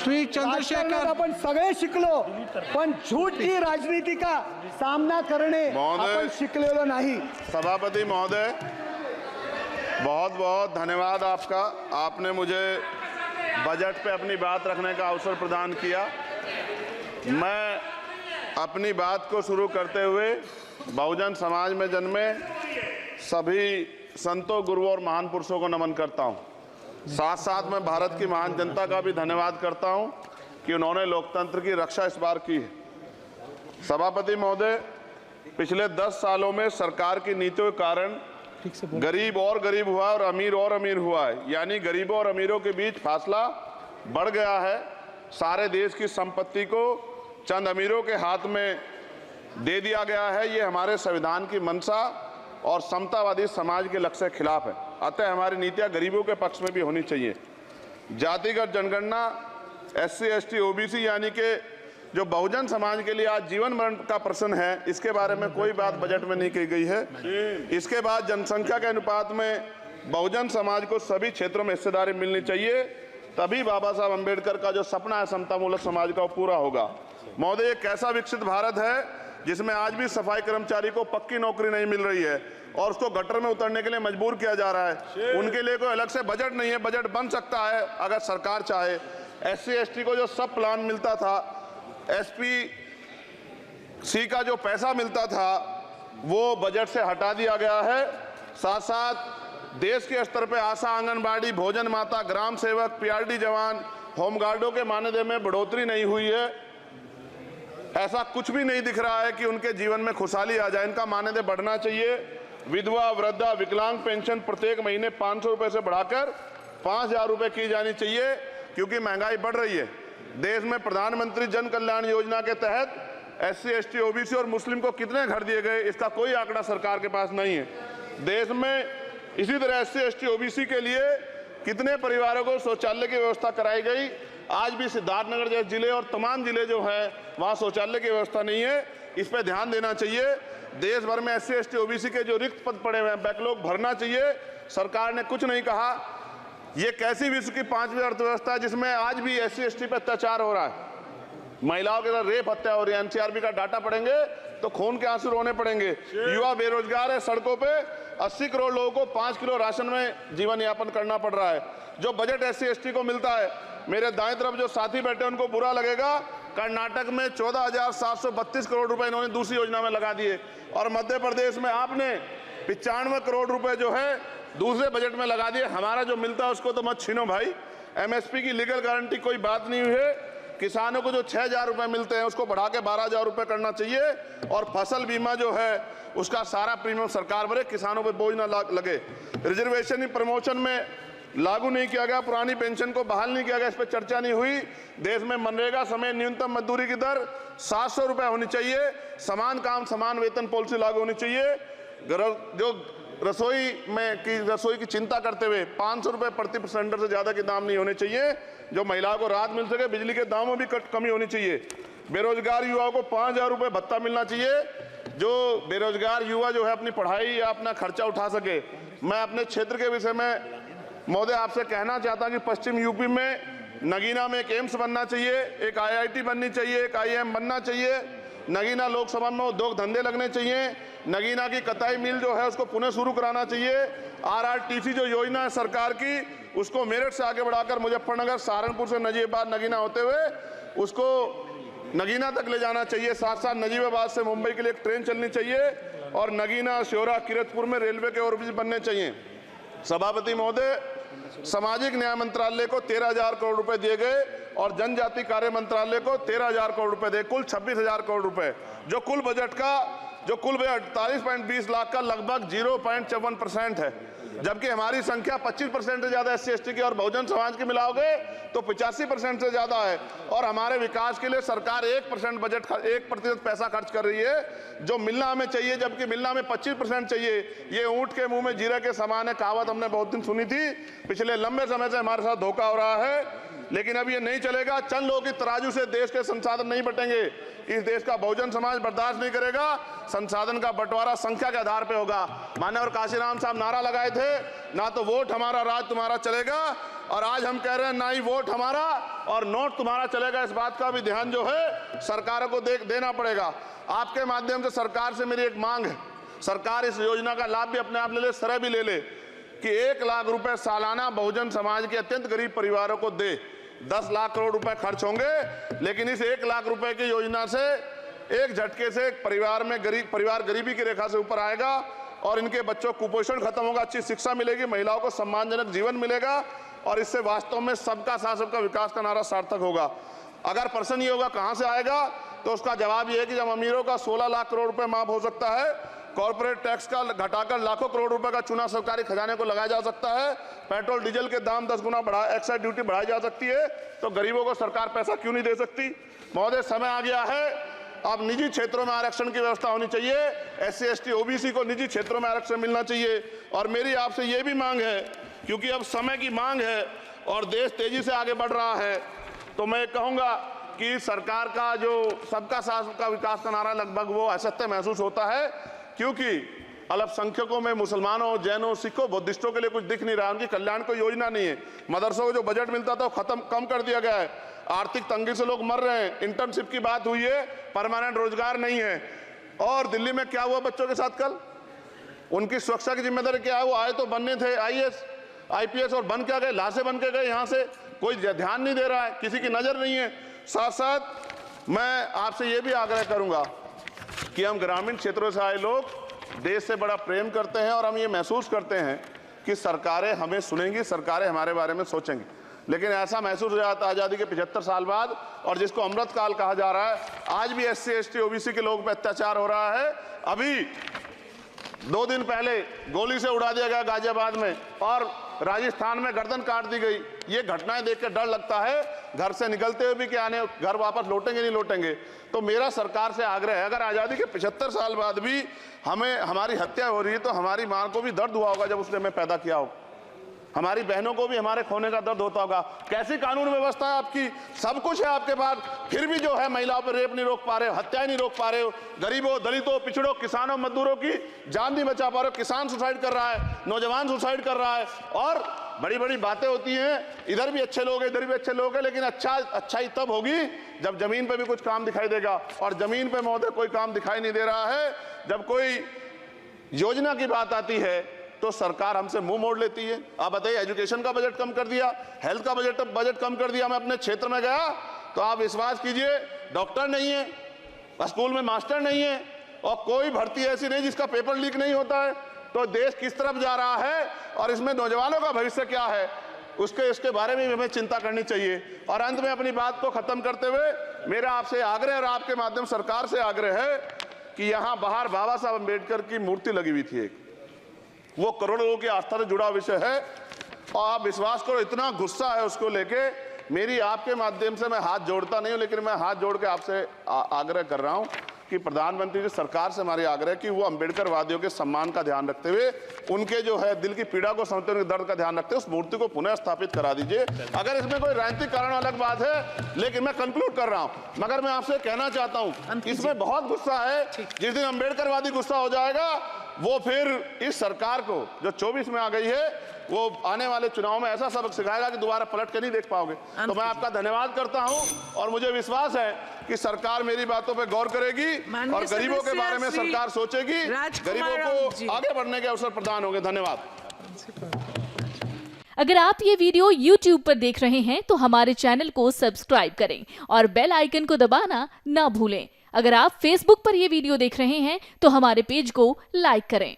श्री चंद्रशेखर, आपण सगळे शिकलो, पण झूठी राजनीति का सामना करने आपण शिकलेलो नहीं। सभापति महोदय, बहुत बहुत धन्यवाद आपका। आपने मुझे बजट पे अपनी बात रखने का अवसर प्रदान किया। मैं अपनी बात को शुरू करते हुए बहुजन समाज में जन्मे सभी संतों, गुरुओं और महान पुरुषों को नमन करता हूं। साथ साथ मैं भारत की महान जनता का भी धन्यवाद करता हूं कि उन्होंने लोकतंत्र की रक्षा इस बार की है। सभापति महोदय, पिछले 10 सालों में सरकार की नीतियों के कारण गरीब और गरीब हुआ और अमीर हुआ है, यानी गरीबों और अमीरों के बीच फासला बढ़ गया है। सारे देश की संपत्ति को चंद अमीरों के हाथ में दे दिया गया है। ये हमारे संविधान की मंशा और समतावादी समाज के लक्ष्य के खिलाफ है। अतः हमारी नीतियां गरीबों के पक्ष में भी होनी चाहिए। जातिगत जनगणना, SC ST OBC यानी कि जो बहुजन समाज के लिए आज जीवन मरण का प्रश्न है, इसके बारे में कोई बात बजट में नहीं की गई है। इसके बाद जनसंख्या के अनुपात में बहुजन समाज को सभी क्षेत्रों में हिस्सेदारी मिलनी चाहिए, तभी बाबा साहब अम्बेडकर का जो सपना है समतामूलक समाज का, वो पूरा होगा। महोदय, एक ऐसा विकसित भारत है जिसमें आज भी सफाई कर्मचारी को पक्की नौकरी नहीं मिल रही है और उसको गटर में उतरने के लिए मजबूर किया जा रहा है। उनके लिए कोई अलग से बजट नहीं है। बजट बन सकता है अगर सरकार चाहे। SC ST को जो सब प्लान मिलता था, SPC का जो पैसा मिलता था, वो बजट से हटा दिया गया है। साथ साथ देश के स्तर पर आशा, आंगनबाड़ी, भोजन माता, ग्राम सेवक, PRD जवान, होमगार्डों के मानदेय में बढ़ोतरी नहीं हुई है। ऐसा कुछ भी नहीं दिख रहा है कि उनके जीवन में खुशहाली आ जाए। इनका मानदेय बढ़ना चाहिए। विधवा, वृद्धा, विकलांग पेंशन प्रत्येक महीने 500 रुपए से बढ़ाकर 5000 रुपए की जानी चाहिए, क्योंकि महंगाई बढ़ रही है। देश में प्रधानमंत्री जन कल्याण योजना के तहत SC ST OBC और मुस्लिम को कितने घर दिए गए, इसका कोई आंकड़ा सरकार के पास नहीं है। देश में इसी तरह SC ST OBC के लिए कितने परिवारों को शौचालय की व्यवस्था कराई गई। आज भी सिद्धार्थनगर जैसे जिले और तमाम जिले जो हैं, वहाँ शौचालय की व्यवस्था नहीं है। इस पर ध्यान देना चाहिए। देश भर में SC ST OBC के जो रिक्त पद पड़े हुए हैं, बैकलॉग भरना चाहिए। सरकार ने कुछ नहीं कहा। ये कैसी विश्व की 5वीं अर्थव्यवस्था है जिसमें आज भी SC ST पर अत्याचार हो रहा है, महिलाओं के साथ रेप हत्या हो रही है। NCRB का डाटा पढ़ेंगे तो खून के आंसू रोने पड़ेंगे। युवा बेरोजगार है, सड़कों पे 80 करोड़ लोगों को 5 किलो राशन में जीवन यापन करना पड़ रहा है। जो बजट SC ST को मिलता है, मेरे दाएं तरफ जो साथी बैठे उनको बुरा लगेगा, कर्नाटक में 14,732 करोड़ रुपए इन्होंने दूसरी योजना में लगा दिए और मध्य प्रदेश में आपने 95 करोड़ रुपए जो है दूसरे बजट में लगा दिए। हमारा जो मिलता है उसको तो मत छीनो भाई। MSP की लीगल गारंटी कोई बात नहीं हुई है। किसानों को जो 6,000 रुपए मिलते हैं उसको बढ़ा के 12,000 रुपए करना चाहिए और फसल बीमा जो है उसका सारा प्रीमियम सरकार भरे, किसानों पर बोझ ना लगे। रिजर्वेशन प्रमोशन में लागू नहीं किया गया, पुरानी पेंशन को बहाल नहीं किया गया, इस पर चर्चा नहीं हुई। देश में मनरेगा समय न्यूनतम मजदूरी की दर 700 रुपए होनी चाहिए। समान काम समान वेतन पॉलिसी लागू होनी चाहिए। जो रसोई की चिंता करते हुए 500 रुपए प्रति सिलेंडर से ज्यादा के दाम नहीं होने चाहिए, जो महिलाओं को राहत मिल सके। बिजली के दामों में भी कमी होनी चाहिए। बेरोजगार युवाओं को 5,000 रुपए भत्ता मिलना चाहिए, जो बेरोजगार युवा जो है अपनी पढ़ाई या अपना खर्चा उठा सके। मैं अपने क्षेत्र के विषय में महोदय आपसे कहना चाहता हूं कि पश्चिम यूपी में नगीना में एक एम्स बनना चाहिए, एक IIT बननी चाहिए, एक IIM बनना चाहिए। नगीना लोकसभा में उद्योग धंधे लगने चाहिए। नगीना की कताई मिल जो है उसको पुनः शुरू कराना चाहिए। RRTC जो योजना है सरकार की, उसको मेरठ से आगे बढ़ाकर मुजफ्फरनगर, सहारनपुर से नजीबाबाद, नगीना होते हुए उसको नगीना तक ले जाना चाहिए। साथ साथ नजीबाबाद से मुंबई के लिए एक ट्रेन चलनी चाहिए और नगीना, श्योरा, किरतपुर में रेलवे के ओवरब्रिज बनने चाहिए। सभापति महोदय, सामाजिक न्याय मंत्रालय को 13,000 करोड़ रुपए दिए गए और जनजाति कार्य मंत्रालय को 13,000 करोड़ रुपए दिए, कुल 26,000 करोड़ रुपए। जो कुल बजट 48.20 लाख का लगभग 0.54% है, जबकि हमारी संख्या 25% से ज्यादा SC ST की और बहुजन समाज की मिलाओगे तो 85% से ज्यादा है। और हमारे विकास के लिए सरकार 1% पैसा खर्च कर रही है, जो मिलना हमें चाहिए, जबकि मिलना हमें 25% चाहिए। ये ऊंट के मुंह में जीरा के समान है, कहावत हमने बहुत दिन सुनी थी। पिछले लंबे समय से हमारे साथ धोखा हो रहा है। लेकिन अब ये नहीं चलेगा। चंद लोगों की तराजू से देश के संसाधन नहीं बटेंगे। इस देश का बहुजन समाज बर्दाश्त नहीं करेगा। संसाधन का बंटवारा संख्या के आधार पे होगा। माननीय काशीराम साहब नारा लगाए थे, ना तो वोट हमारा राज तुम्हारा चलेगा, और आज हम कह रहे हैं ना ही वोट हमारा और नोट तुम्हारा चलेगा। इस बात का भी ध्यान जो है सरकारों को देना पड़ेगा। आपके माध्यम से सरकार से मेरी एक मांग है, सरकार इस योजना का लाभ भी अपने आप ले ले, सरह भी ले ले कि 1 लाख रुपए सालाना बहुजन समाज के अत्यंत गरीब परिवारों को दे। 10 लाख करोड़ रुपए खर्च होंगे, लेकिन इस 1 लाख रुपए की योजना से एक झटके से परिवार गरीबी की रेखा से ऊपर आएगा और इनके बच्चों को कुपोषण खत्म होगा, अच्छी शिक्षा मिलेगी, महिलाओं को सम्मानजनक जीवन मिलेगा और इससे वास्तव में सबका साथ सबका विकास का नारा सार्थक होगा। अगर प्रश्न ये होगा कहां से आएगा, तो उसका जवाब ये है कि जब अमीरों का 16 लाख करोड़ रुपए माफ हो सकता है, कॉर्पोरेट टैक्स का घटाकर लाखों करोड़ रुपए का चूना सरकारी खजाने को लगाया जा सकता है, पेट्रोल डीजल के दाम 10 गुना एक्साइज ड्यूटी बढ़ाई जा सकती है, तो गरीबों को सरकार पैसा क्यों नहीं दे सकती। महोदय, समय आ गया है, अब निजी क्षेत्रों में आरक्षण की व्यवस्था होनी चाहिए। SC ST OBC को निजी क्षेत्रों में आरक्षण मिलना चाहिए। और मेरी आपसे ये भी मांग है, क्योंकि अब समय की मांग है और देश तेजी से आगे बढ़ रहा है, तो मैं कहूंगा कि सरकार का जो सबका साथ सबका विकास का नारा लगभग वो असत्य महसूस होता है, क्योंकि अल्पसंख्यकों में मुसलमानों, जैनों, सिखों, बुद्धिस्टों के लिए कुछ दिख नहीं रहा, उनकी कल्याण कोई योजना नहीं है। मदरसों को जो बजट मिलता था वो कम कर दिया गया है। आर्थिक तंगी से लोग मर रहे हैं। इंटर्नशिप की बात हुई है, परमानेंट रोजगार नहीं है। और दिल्ली में क्या हुआ बच्चों के साथ कल, उनकी सुरक्षा की जिम्मेदारी क्या है? वो आए तो बनने थे IAS IPS और बन क्या गए, लाशें बन के गए। यहाँ से कोई ध्यान नहीं दे रहा है, किसी की नजर नहीं है। साथ साथ मैं आपसे ये भी आग्रह करूंगा कि हम ग्रामीण क्षेत्रों से आए लोग देश से बड़ा प्रेम करते हैं और हम ये महसूस करते हैं कि सरकारें हमें सुनेंगी, सरकारें हमारे बारे में सोचेंगी। लेकिन ऐसा महसूस हो जाता है आज़ादी के 75 साल बाद, और जिसको अमृत काल कहा जा रहा है, आज भी SC ST OBC के लोगों पर अत्याचार हो रहा है। अभी 2 दिन पहले गोली से उड़ा दिया गया गाजियाबाद में, और राजस्थान में गर्दन काट दी गई। ये घटनाएं देख के डर लगता है, घर से निकलते हुए भी कि आने घर वापस लौटेंगे नहीं लौटेंगे। तो मेरा सरकार से आग्रह है, अगर आज़ादी के 75 साल बाद भी हमारी हत्या हो रही है, तो हमारी मां को भी दर्द हुआ होगा जब उसने हमें पैदा किया हो, हमारी बहनों को भी हमारे खोने का दर्द होता होगा। कैसी कानून व्यवस्था है आपकी, सब कुछ है आपके पास, फिर भी जो है महिलाओं पर रेप नहीं रोक पा रहे हो, हत्याएं नहीं रोक पा रहे हो, गरीबों, दलितों, पिछड़ों, किसानों, मजदूरों की जान नहीं बचा पा रहे हो। किसान सुसाइड कर रहा है, नौजवान सुसाइड कर रहा है, और बड़ी बड़ी बातें होती हैं, इधर भी अच्छे लोग हैं, इधर भी अच्छे लोग हैं, लेकिन अच्छाई तब होगी जब जमीन पे भी कुछ काम दिखाई देगा। और जमीन पे महोदय कोई काम दिखाई नहीं दे रहा है। जब कोई योजना की बात आती है तो सरकार हमसे मुंह मोड़ लेती है। आप बताइए, एजुकेशन का बजट कम कर दिया, हेल्थ का बजट कम कर दिया। मैं अपने क्षेत्र में गया तो आप विश्वास कीजिए, डॉक्टर नहीं है, स्कूल में मास्टर नहीं है, और कोई भर्ती ऐसी नहीं जिसका पेपर लीक नहीं होता है। तो देश किस तरफ जा रहा है और इसमें नौजवानों का भविष्य क्या है, इसके बारे में हमें चिंता करनी चाहिए। और अंत में अपनी बात को खत्म करते हुए मेरा आपसे आग्रह और आपके माध्यम सरकार से आग्रह है कि यहाँ बाहर बाबा साहब अम्बेडकर की मूर्ति लगी हुई थी एक, वो करोड़ों लोगों की आस्था से जुड़ा विषय है, और आप विश्वास करो इतना गुस्सा है उसको लेके। मेरी आपके माध्यम से मैं हाथ जोड़ता नहीं हूं, लेकिन मैं हाथ जोड़ के आपसे आग्रह कर रहा हूं कि प्रधानमंत्री जी, सरकार से हमारी आग्रह कि वो अम्बेडकर वादियों के सम्मान का ध्यान रखते हुए, उनके जो है दिल की पीड़ा को समझते हुए, दर्द का ध्यान रखते हुए उस मूर्ति को पुनः स्थापित करा दीजिए। अगर इसमें कोई राजनीतिक कारण अलग बात है, लेकिन मैं कंक्लूड कर रहा हूं। मगर मैं आपसे कहना चाहता हूं, इसमें बहुत गुस्सा है। जिस दिन अम्बेडकरवादी गुस्सा हो जाएगा, वो फिर इस सरकार को जो 24 में आ गई है, वो आने वाले चुनाव में ऐसा सबक सिखाएगा कि दोबारा पलट के नहीं देख पाओगे। तो मैं आपका धन्यवाद करता हूं, और मुझे विश्वास है कि सरकार मेरी बातों पे गौर करेगी और गरीबों के बारे में सरकार सोचेगी, गरीबों को आगे बढ़ने के अवसर प्रदान होंगे। धन्यवाद। अगर आप ये वीडियो YouTube पर देख रहे हैं तो हमारे चैनल को सब्सक्राइब करें और बेल आइकन को दबाना ना भूलें। अगर आप Facebook पर ये वीडियो देख रहे हैं तो हमारे पेज को लाइक करें।